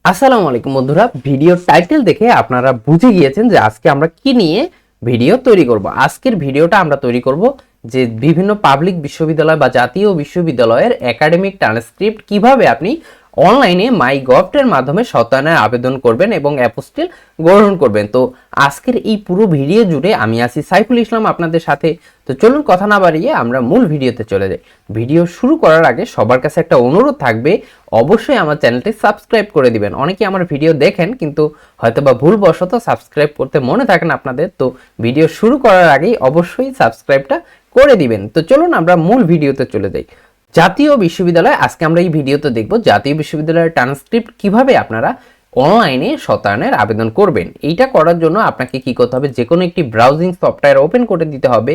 আসসালামু আলাইকুম বন্ধুরা, ভিডিও টাইটেল দেখে আপনারা বুঝে গিয়েছেন যে আজকে আমরা কি নিয়ে ভিডিও তৈরি করব। আজকের ভিডিওটা আমরা তৈরি করব যে বিভিন্ন পাবলিক বিশ্ববিদ্যালয় বা জাতীয় বিশ্ববিদ্যালয়ের একাডেমিক ট্রান্সক্রিপ্ট কিভাবে আপনি অনলাইনে মাই গভটের মাধ্যমে সত্যায়নের আবেদন করবেন এবং অ্যাপোস্টিল গ্রহণ করবেন। তো আজকের এই পুরো ভিডিও জুড়ে আমি আছি সাইফুল ইসলাম আপনাদের সাথে। তো চলুন কথা না বাড়িয়ে আমরা মূল ভিডিওতে চলে যাই। ভিডিও শুরু করার আগে সবার কাছে একটা অনুরোধ থাকবে, অবশ্যই আমার চ্যানেলটি সাবস্ক্রাইব করে দিবেন। অনেকেই আমার ভিডিও দেখেন কিন্তু হয়তোবা ভুলবশত সাবস্ক্রাইব করতে মনে থাকে না আপনাদের। তো ভিডিও শুরু করার আগেই অবশ্যই সাবস্ক্রাইবটা করে দিবেন। তো চলুন আমরা মূল ভিডিওতে চলে যাই। জাতীয় বিশ্ববিদ্যালয়, আজকে আমরা এই ভিডিওতে দেখব জাতীয় বিশ্ববিদ্যালয়ের ট্রান্সক্রিপ্ট কিভাবে আপনারা অনলাইনে সত্যায়নের আবেদন করবেন। এইটা করার জন্য আপনাকে কি করতে হবে, যে কোনো একটি ব্রাউজিং সফটওয়্যার ওপেন করে দিতে হবে।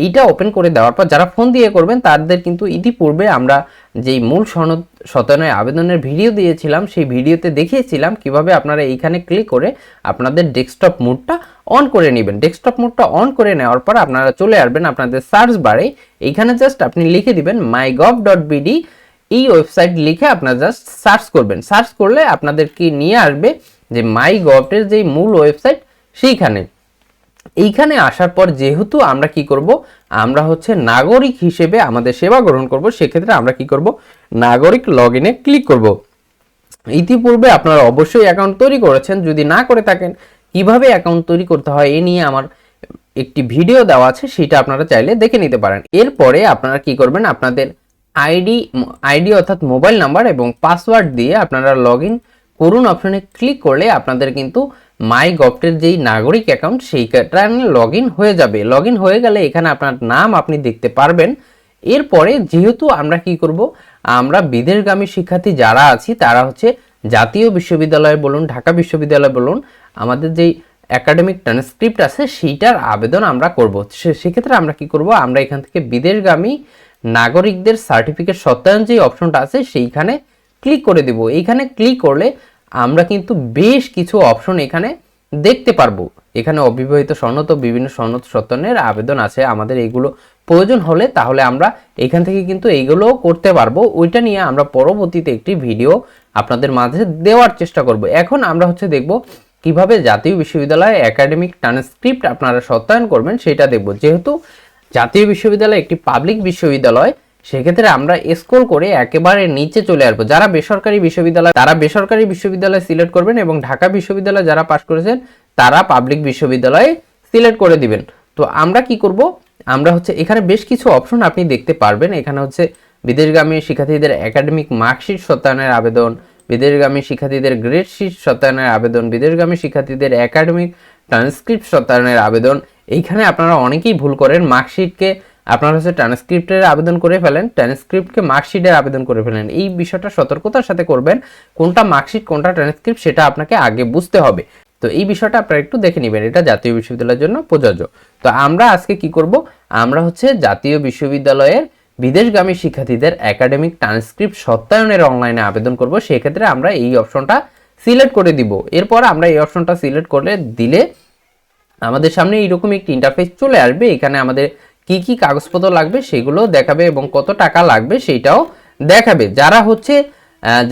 এইটা ওপেন করে দেওয়ার পর যারা ফোন দিয়ে করবেন তাদের কিন্তু ইতিপূর্বে আমরা যেই মূল সনদ সত্যায়নের আবেদনের ভিডিও দিয়েছিলাম সেই ভিডিওতে দেখিয়েছিলাম কিভাবে আপনারা এইখানে ক্লিক করে আপনাদের ডেস্কটপ মোডটা অন করে নেবেন। ডেস্কটপ মোডটা অন করে নেওয়ার পর আপনারা চলে আসবেন আপনাদের সার্চ বারে, এইখানে জাস্ট আপনি লিখে দিবেন mygov.bd। এই ওয়েবসাইট লিখে আপনারা জাস্ট সার্চ করবেন। সার্চ করলে আপনাদের কি নিয়ে আসবে যে মাই গভের যেই মূল ওয়েবসাইট সেইখানে। এইখানে আসার পর যেহেতু আমরা কি করব, আমরা হচ্ছে নাগরিক হিসেবে আমাদের সেবা গ্রহণ করব, সেক্ষেত্রে আমরা কি করব, নাগরিক লগ ইনে ক্লিক করব। ইতিপূর্বে আপনারা অবশ্যই অ্যাকাউন্ট তৈরি করেছেন, যদি না করে থাকেন কিভাবে অ্যাকাউন্ট তৈরি করতে হয় এ নিয়ে আমার একটি ভিডিও দেওয়া আছে, সেটা আপনারা চাইলে দেখে নিতে পারেন। এরপরে আপনারা কি করবেন, আপনাদের আইডি অর্থাৎ মোবাইল নাম্বার এবং পাসওয়ার্ড দিয়ে আপনারা লগ ইন করুন অপশনে ক্লিক করলে আপনাদের কিন্তু মাই গভটের যেই নাগরিক অ্যাকাউন্ট সেইটা লগ ইন হয়ে যাবে। লগ ইন হয়ে গেলে এখানে আপনার নাম আপনি দেখতে পারবেন। এরপরে যেহেতু আমরা কি করব, আমরা বিদেশগামী শিক্ষার্থী যারা আছি তারা হচ্ছে জাতীয় বিশ্ববিদ্যালয় বলুন, ঢাকা বিশ্ববিদ্যালয় বলুন, আমাদের যেই একাডেমিক ট্রান্সক্রিপ্ট আছে সেইটার আবেদন আমরা করব। সেক্ষেত্রে আমরা কি করব, আমরা এখান থেকে বিদেশগামী নাগরিকদের সার্টিফিকেট সত্যায়ন যে অপশনটা আছে সেইখানে ক্লিক করে দেব। এইখানে ক্লিক করলে আমরা কিন্তু বেশ কিছু অপশন এখানে দেখতে পারবো। এখানে অবিবাহিত সনদ ও বিভিন্ন সনদ সত্যায়নের আবেদন আছে, আমাদের এইগুলো প্রয়োজন হলে তাহলে আমরা এখান থেকে কিন্তু এইগুলোও করতে পারবো। ওইটা নিয়ে আমরা পরবর্তীতে একটি ভিডিও আপনাদের মাঝে দেওয়ার চেষ্টা করব। এখন আমরা হচ্ছে দেখব কিভাবে জাতীয় বিশ্ববিদ্যালয়ে একাডেমিক ট্রান্সক্রিপ্ট আপনারা সত্যায়ন করবেন সেটা দেখব। যেহেতু জাতীয় বিশ্ববিদ্যালয় একটি পাবলিক বিশ্ববিদ্যালয়, সেক্ষেত্রে আমরা স্ক্রল করে একেবারে নিচে চলে আসবো। যারা বেসরকারি বিশ্ববিদ্যালয় তারা বেসরকারি বিশ্ববিদ্যালয় সিলেক্ট করবেন এবং ঢাকা বিশ্ববিদ্যালয় যারা পাশ করেছেন তারা পাবলিক বিশ্ববিদ্যালয়ে সিলেক্ট করে দিবেন। তো আমরা কি করব, আমরা হচ্ছে এখানে বেশ কিছু অপশন আপনি দেখতে পারবেন। এখানে হচ্ছে বিদেশগামী শিক্ষার্থীদের একাডেমিক মার্কশিট সত্যায়নের আবেদন, বিদেশগামী শিক্ষার্থীদের গ্রেড শিট সত্যায়নের আবেদন, বিদেশগামী শিক্ষার্থীদের একাডেমিক ট্রান্সক্রিপ্ট সত্যায়নের আবেদন। এইখানে আপনারা অনেকেই ভুল করেন, মার্কশিটকে আপনারা হচ্ছে ট্রান্সক্রিপ্টের আবেদন করে ফেলেন, ট্রান্সক্রিপ্টকে মার্কশিটের আবেদন করে ফেলেন। এই বিষয়টা সতর্কতার সাথে করবেন, কোনটা মার্কশিট কোনটা ট্রান্সক্রিপ্ট সেটা আপনাকে আগে বুঝতে হবে। তো এই বিষয়টা আপনারা একটু দেখে নেবেন, এটা জাতীয় বিশ্ববিদ্যালয়ের জন্য প্রযোজ্য। তো আমরা আজকে কি করব, আমরা হচ্ছে জাতীয় বিশ্ববিদ্যালয়ের বিদেশগামী শিক্ষার্থীদের একাডেমিক ট্রান্সক্রিপ্ট সত্যায়নের অনলাইনে আবেদন করব। সেক্ষেত্রে আমরা এই অপশনটা সিলেক্ট করে দিব। এরপর আমরা এই অপশনটা সিলেক্ট করে দিলে আমাদের সামনে এইরকম একটি ইন্টারফেস চলে আসবে। এখানে আমাদের কি কি কাগজপত্র লাগবে সেগুলো দেখাবে এবং কত টাকা লাগবে সেইটাও দেখাবে। যারা হচ্ছে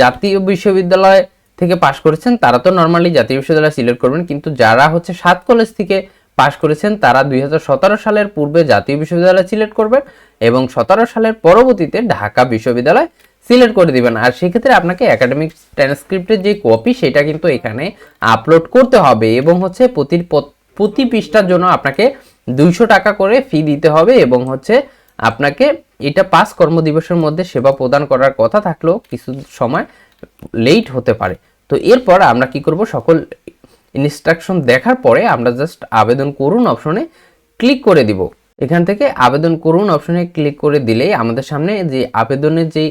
জাতীয় বিশ্ববিদ্যালয় থেকে পাশ করেছেন তারা তো নর্মালি জাতীয় বিশ্ববিদ্যালয় সিলেক্ট করবেন, কিন্তু যারা হচ্ছে 7 কলেজ থেকে পাশ করেছেন তারা 2017 সালের পূর্বে জাতীয় বিশ্ববিদ্যালয় সিলেক্ট করবেন এবং 17 সালের পরবর্তীতে ঢাকা বিশ্ববিদ্যালয় সিলেক্ট করে দিবেন। আর সেক্ষেত্রে আপনাকে একাডেমিক ট্রান্সক্রিপ্টের যে কপি সেটা কিন্তু এখানে আপলোড করতে হবে এবং হচ্ছে প্রতি পৃষ্ঠার জন্য আপনাকে 200 টাকা করে ফি দিতে হবে এবং হচ্ছে আপনাকে এটা 5 কর্মদিবসের মধ্যে সেবা প্রদান করার কথা থাকলেও কিছু সময় লেট হতে পারে। তো এরপর আমরা কি করব, সকল ইনস্ট্রাকশন দেখার পরে আমরা জাস্ট আবেদন করুন অপশনে ক্লিক করে দিব। এখান থেকে আবেদন করুন অপশনে ক্লিক করে দিলেই আমাদের সামনে যে আবেদনের যেই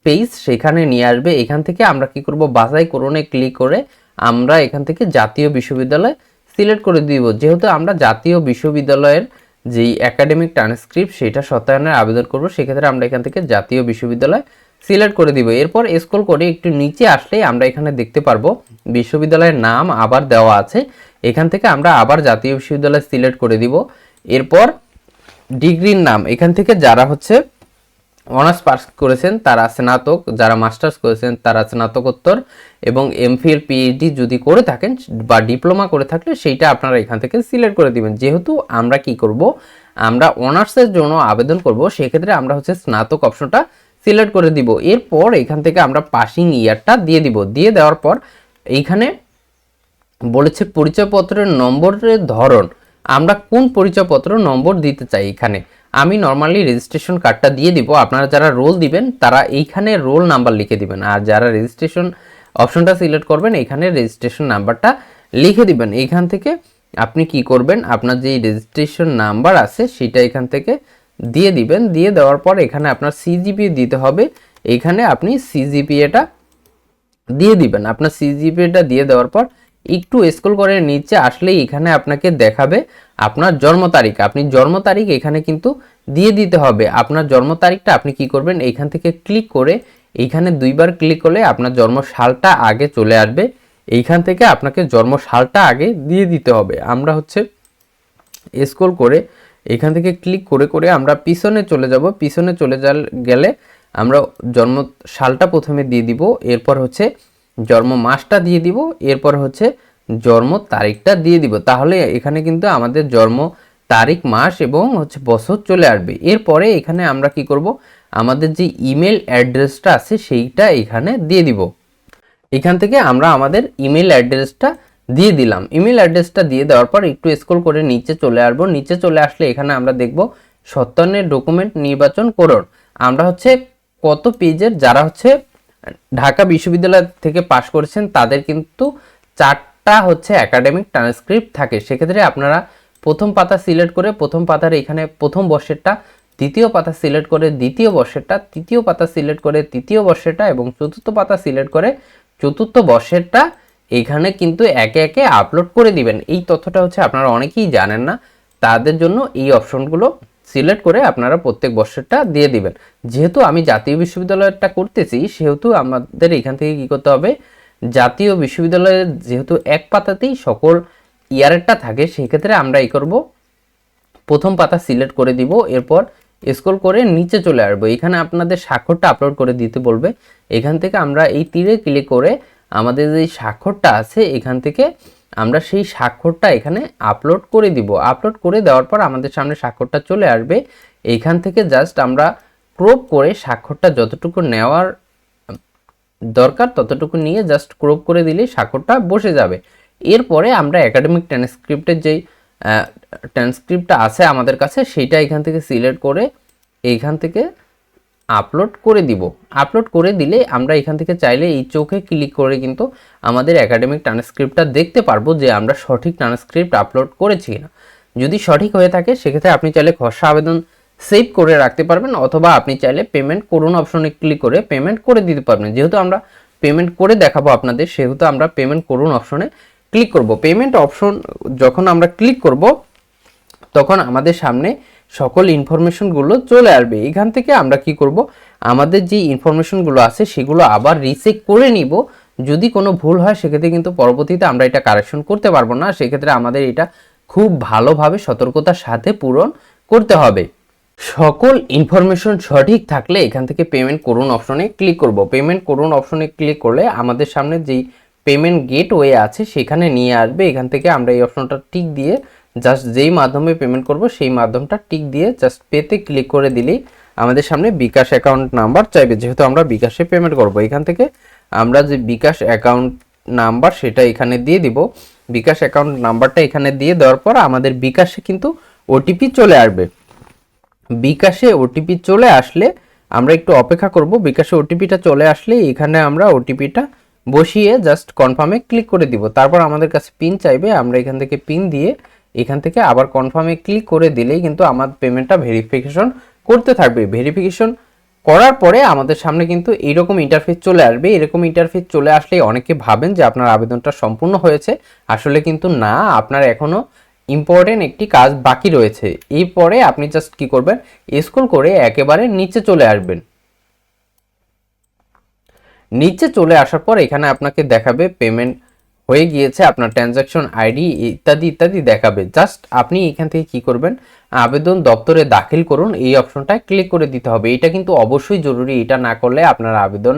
পেজ সেখানে নিয়ে আসবে। এখান থেকে আমরা কি করব, বাছাই করুনে ক্লিক করে আমরা এখান থেকে জাতীয় বিশ্ববিদ্যালয় সিলেক্ট করে দিব। যেহেতু আমরা জাতীয় বিশ্ববিদ্যালয়ের যেই একাডেমিক ট্রান্সক্রিপ্ট সেটা সত্যায়নের আবেদন করব, সেক্ষেত্রে আমরা এখান থেকে জাতীয় বিশ্ববিদ্যালয় সিলেক্ট করে দিব। এরপর স্ক্রল করে একটু নিচে আসলে আমরা এখানে দেখতে পারবো বিশ্ববিদ্যালয়ের নাম আবার দেওয়া আছে। এখান থেকে আমরা আবার জাতীয় বিশ্ববিদ্যালয় সিলেক্ট করে দিব। এরপর ডিগ্রির নাম, এখান থেকে যারা হচ্ছে অনার্স পাস করেছেন তারা স্নাতক, যারা মাস্টার্স করেছেন তারা স্নাতকোত্তর, এবং এমফিল পিএইচডি যদি করে থাকেন বা ডিপ্লোমা করে থাকলে সেইটা আপনারা এখান থেকে সিলেক্ট করে দিবেন। যেহেতু আমরা কি করব, আমরা অনার্সের জন্য আবেদন করব, সেক্ষেত্রে আমরা হচ্ছে স্নাতক অপশনটা সিলেক্ট করে দিব। এরপর এখান থেকে আমরা পাসিং ইয়ারটা দিয়ে দিব। দিয়ে দেওয়ার পর এইখানে বলেছে পরিচয়পত্রের নম্বরের ধরন, আমরা কোন পরিচয়পত্র নম্বর দিতে চাই। এখানে আমি নর্মালি রেজিস্ট্রেশন কার্ডটা দিয়ে দিব। আপনারা যারা রোল দিবেন তারা এইখানে রোল নাম্বার লিখে দিবেন, আর যারা রেজিস্ট্রেশন অপশনটা সিলেক্ট করবেন এখানে রেজিস্ট্রেশন নাম্বারটা লিখে দিবেন। এইখান থেকে আপনি কি করবেন, আপনার যে রেজিস্ট্রেশন নাম্বার আছে সেটা এখান থেকে দিয়ে দিবেন। দিয়ে দেওয়ার পর এখানে আপনার সিজিপিএ দিতে হবে, এইখানে আপনি সিজিপিএটা দিয়ে দিবেন। আপনার সিজিপিএটা দিয়ে দেওয়ার পর একটু স্ক্রল করে নিচে আসলেই এখানে আপনাকে দেখাবে আপনার জন্ম তারিখ। আপনি জন্ম তারিখ এখানে কিন্তু দিয়ে দিতে হবে। আপনার জন্ম তারিখটা আপনি কি করবেন, এইখান থেকে ক্লিক করে এইখানে দুইবার ক্লিক করলে আপনার জন্ম সালটা আগে চলে আসবে। এইখান থেকে আপনাকে জন্ম সালটা আগে দিয়ে দিতে হবে। আমরা হচ্ছে স্ক্রল করে এখান থেকে ক্লিক করে করে আমরা পিছনে চলে যাব। পিছনে চলে গেলে আমরা জন্ম সালটা প্রথমে দিয়ে দিব, এরপর হচ্ছে জন্ম মাসটা দিয়ে দিব, এরপর হচ্ছে জন্ম তারিখটা দিয়ে দিব। তাহলে এখানে কিন্তু আমাদের জন্ম তারিখ, মাস এবং হচ্ছে বছর চলে আসবে। এরপরে এখানে আমরা কি করব, আমাদের যে ইমেল অ্যাড্রেসটা আছে সেইটা এখানে দিয়ে দিব। এখান থেকে আমরা আমাদের ইমেল অ্যাড্রেসটা দিয়ে দিলাম। ইমেল অ্যাড্রেসটা দিয়ে দেওয়ার পর একটু স্ক্রল করে নিচে চলে আসবো। নিচে চলে আসলে এখানে আমরা দেখব সত্যায়নের ডকুমেন্ট নির্বাচন করুন। আমরা হচ্ছে কত পেজের, যারা হচ্ছে ঢাকা বিশ্ববিদ্যালয় থেকে পাশ করেছেন তাদের কিন্তু 4টা হচ্ছে একাডেমিক ট্রান্সক্রিপ্ট থাকে। সেক্ষেত্রে আপনারা প্রথম পাতা সিলেক্ট করে প্রথম পাতার এখানে প্রথম বর্ষেরটা, দ্বিতীয় পাতা সিলেক্ট করে দ্বিতীয় বর্ষেরটা, তৃতীয় পাতা সিলেক্ট করে তৃতীয় বর্ষেরটা এবং চতুর্থ পাতা সিলেক্ট করে চতুর্থ বর্ষেরটা এখানে কিন্তু একে একে আপলোড করে দিবেন। এই তথ্যটা হচ্ছে আপনারা অনেকেই জানেন না, তাদের জন্য এই অপশনগুলো সিলেক্ট করে আপনারা প্রত্যেক বর্ষেরটা দিয়ে দিবেন। যেহেতু আমি জাতীয় বিশ্ববিদ্যালয়টা করতেছি সেহেতু আমাদের এখান থেকে কি করতে হবে, জাতীয় বিশ্ববিদ্যালয়ের যেহেতু এক পাতাতেই সকল ইয়ারেরটা থাকে, সেক্ষেত্রে আমরা এই করব, প্রথম পাতা সিলেক্ট করে দিব, এরপর স্ক্রল করে নিচে চলে আসবো। এখানে আপনাদের স্বাক্ষরটা আপলোড করে দিতে বলবে। এখান থেকে আমরা এই তীরে ক্লিক করে আমাদের যে স্বাক্ষরটা আছে এখান থেকে আমরা সেই স্বাক্ষরটা এখানে আপলোড করে দিব। আপলোড করে দেওয়ার পর আমাদের সামনে স্বাক্ষরটা চলে আসবে। এইখান থেকে জাস্ট আমরা ক্রপ করে স্বাক্ষরটা যতটুকু নেওয়ার দরকার ততটুকু নিয়ে জাস্ট ক্রপ করে দিলেই স্বাক্ষরটা বসে যাবে। এরপরে আমরা একাডেমিক ট্রান্সক্রিপ্টের যেই ট্রান্সক্রিপ্টটা আছে আমাদের কাছে সেইটা এখান থেকে সিলেক্ট করে এইখান থেকে আপলোড করে দিব। আপলোড করে দিলে আমরা এখান থেকে চাইলে এই চোখে ক্লিক করে কিন্তু আমাদের একাডেমিক ট্রান্সক্রিপ্টটা দেখতে পারবো যে আমরা সঠিক ট্রান্সক্রিপ্ট আপলোড করেছি কিনা। যদি সঠিক হয়ে থাকে সেক্ষেত্রে আপনি চাইলে খসড়া আবেদন সেভ করে রাখতে পারবেন, অথবা আপনি চাইলে পেমেন্ট করুন অপশনে ক্লিক করে পেমেন্ট করে দিতে পারবেন। যেহেতু আমরা পেমেন্ট করে দেখাবো আপনাদের, সেহেতু আমরা পেমেন্ট করুন অপশনে ক্লিক করব। পেমেন্ট অপশন যখন আমরা ক্লিক করব তখন আমাদের সামনে সকল ইনফরমেশনগুলো চলে আসবে। এখান থেকে আমরা কি করব, আমাদের যে ইনফরমেশনগুলো আছে সেগুলো আবার রিচেক করে নিব। যদি কোনো ভুল হয় সেক্ষেত্রে কিন্তু পরবর্তীতে আমরা এটা কারেকশন করতে পারবো না। সেক্ষেত্রে আমাদের এটা খুব ভালোভাবে সতর্কতার সাথে পূরণ করতে হবে। সকল ইনফরমেশন সঠিক থাকলে এখান থেকে পেমেন্ট করুন অপশনে ক্লিক করব। পেমেন্ট করুন অপশনে ক্লিক করলে আমাদের সামনে যেই পেমেন্ট গেটওয়ে আছে সেখানে নিয়ে আসবে। এখান থেকে আমরা এই অপশনটা টিক দিয়ে জাস্ট যেই মাধ্যমে পেমেন্ট করব সেই মাধ্যমটা টিক দিয়ে জাস্ট পেতে ক্লিক করে দিলেই আমাদের সামনে বিকাশ অ্যাকাউন্ট নাম্বার চাইবে। যেহেতু আমরা বিকাশে পেমেন্ট করব, এখান থেকে আমরা যে বিকাশ অ্যাকাউন্ট নাম্বার সেটা এখানে দিয়ে দিব। বিকাশ অ্যাকাউন্ট নাম্বারটা এখানে দিয়ে দেওয়ার পর আমাদের বিকাশে কিন্তু ওটিপি চলে আসবে। বিকাশে ওটিপি চলে আসলে আমরা একটু অপেক্ষা করব। বিকাশে ওটিপিটা চলে আসলে এখানে আমরা ওটিপিটা বসিয়ে জাস্ট কনফার্মে ক্লিক করে দিব। তারপর আমাদের কাছে পিন চাইবে, আমরা এখান থেকে পিন দিয়ে এখান থেকে আবার কনফার্মে ক্লিক করে দিলেই কিন্তু আমার পেমেন্টটা ভেরিফিকেশন করতে থাকবে। ভেরিফিকেশন করার পরে আমাদের সামনে কিন্তু এইরকম ইন্টারফেস চলে আসবে। এরকম ইন্টারফেস চলে আসলে অনেকে ভাবেন যে আপনার আবেদনটা সম্পূর্ণ হয়েছে, আসলে কিন্তু না, আপনার এখনো ইম্পর্টেন্ট একটি কাজ বাকি রয়েছে। এরপরে আপনি জাস্ট কি করবেন, স্ক্রল করে একেবারে নিচে চলে আসবেন। নিচে চলে আসার পর এখানে আপনাকে দেখাবে পেমেন্ট হয়ে গিয়েছে, আপনার ট্রানজাকশন আইডি ইত্যাদি ইত্যাদি দেখাবে। জাস্ট আপনি এখান থেকে কি করবেন, আবেদন দপ্তরে দাখিল করুন এই অপশনটায় ক্লিক করে দিতে হবে। এটা কিন্তু অবশ্যই জরুরি, এটা না করলে আপনার আবেদন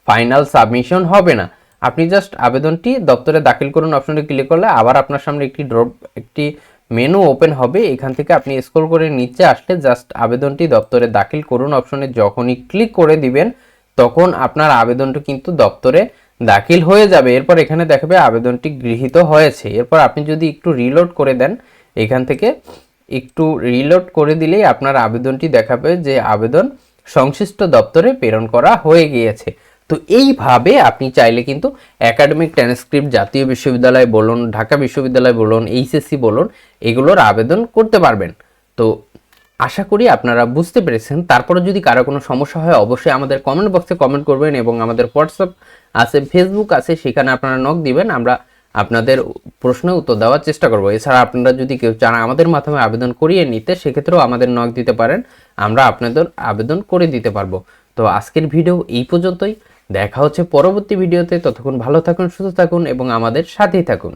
ফাইনাল সাবমিশন হবে না। আপনি জাস্ট আবেদনটি দপ্তরে দাখিল করুন অপশনটি ক্লিক করলে আবার আপনার সামনে একটি মেনু ওপেন হবে। এখান থেকে আপনি স্ক্রল করে নিচে আসলে জাস্ট আবেদনটি দপ্তরে দাখিল করুন অপশনে যখনই ক্লিক করে দিবেন তখন আপনার আবেদনটি কিন্তু দপ্তরে দাখিল হয়ে যাবে। এরপর এখানে দেখাবে আবেদনটি গৃহীত হয়েছে। এরপর আপনি যদি একটু রিলোড করে দেন, এখান থেকে একটু রিলোড করে দিলেই আপনার আবেদনটি দেখাবে যে আবেদন সংশ্লিষ্ট দপ্তরে প্রেরণ করা হয়ে গিয়েছে। তো এইভাবে আপনি চাইলে কিন্তু একাডেমিক ট্রান্সক্রিপ্ট জাতীয় বিশ্ববিদ্যালয় বলুন, ঢাকা বিশ্ববিদ্যালয় বলুন, এইচএসসি বলুন, এগুলোর আবেদন করতে পারবেন। তো আশা করি আপনারা বুঝতে পেরেছেন। তারপরে যদি কারো কোনো সমস্যা হয় অবশ্যই আমাদের কমেন্ট বক্সে কমেন্ট করবেন, এবং আমাদের হোয়াটসঅ্যাপ আছে, ফেসবুক আছে, সেখানে আপনারা নক দিবেন, আমরা আপনাদের প্রশ্নের উত্তর দেওয়ার চেষ্টা করব। এছাড়া আপনারা যদি কেউ চান আমাদের মাধ্যমে আবেদন করিয়ে নিতে, সেক্ষেত্রেও আমাদের নক দিতে পারেন, আমরা আপনাদের আবেদন করে দিতে পারবো। তো আজকের ভিডিও এই পর্যন্তই, দেখা হচ্ছে পরবর্তী ভিডিওতে। ততক্ষণ ভালো থাকুন, সুস্থ থাকুন এবং আমাদের সাথেই থাকুন।